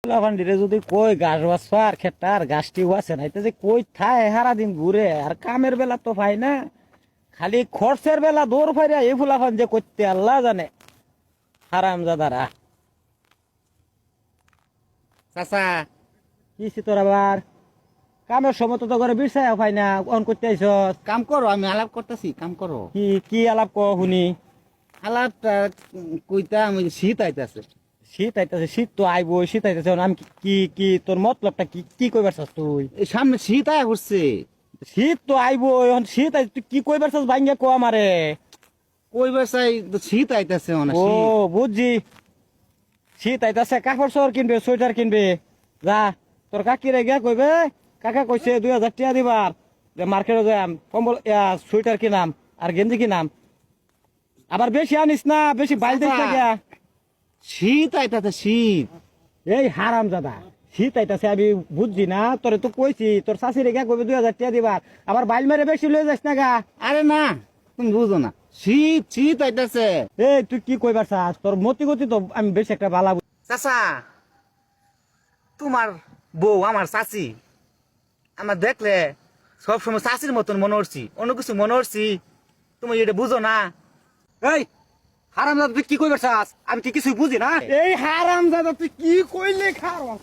লাফান্ডিরে যদি কই গাছ বাসবার খেতার গাছটি আছে না এটা যে কই থায় সারা দিন ঘুরে আর কামের বেলা তো পাই না, খালি খরচের বেলা দৌড় ফাইরা এই ফুলাফান যে করতে আল্লাহ জানে। হারামজাদারা চাচা কি তোর আবার কামের সময় তো করে বিরসায় পাই না, অন করতে আইস। কাম করো, আমি আলাপ করতেছি, কাম করো। কি কি আলাপ ক শুনি। আলাপটা কইতা আমি শীত আইতাছে। শীত আইতাছে, শীত তো আইবো, শীত আইতাছে আমি কি কি তোর মতলবটা কি কি কইবার চাস তুই? এই সামনে শীত আয়া করছে। শীত তো আইবো, এখন শীত আই তুই কি কইবার চাস ভাঙ্গে কো আমারে। কইবার চাই তো শীত আইতাছে অনেক ও শীত। বুঝছি, শীত আইতাছে কাপড় চোপড় কিনবে, সোয়েটার কিনবে। যা তোর কাকিরে গিয়া কইবে কাকা কইছে 2000 টাকা দিবার, যে মার্কেটে যাম কম্বল সোয়েটার কিনাম আর গেঞ্জি কিনাম। আবার বেশি আনিস না, বেশি বাইল দিস না গিয়া। শীত আইতাছে শীত। এই হারাম দাদা শীত আইতাছে আমি বুঝছি না, তোরে তো কইছি তোর শাশুড়ি গিয়া কইবে 2000 টাকা দিবার, আবার বাইল মেরে বেশি লয়ে যাস না গা। আরে না, তুমি বুঝো না, শীত শীত আইতাছে। এই তুই কি কইবার চাস? তোর মতি গতি তো আমি বেশি একটা বালা চাচা, তোমার বউ আমার চাচি, আমার দেখলে সবসময় চাচির মতন মনে হচ্ছি, অন্য কিছু মনে হচ্ছি। তুমি এটা বুঝো না। এই হারাম দাদা তুই কি কইবার চাস? আমি কি কিছু বুঝি না। এই হারাম দাদা তুই কি কইলে খারাপ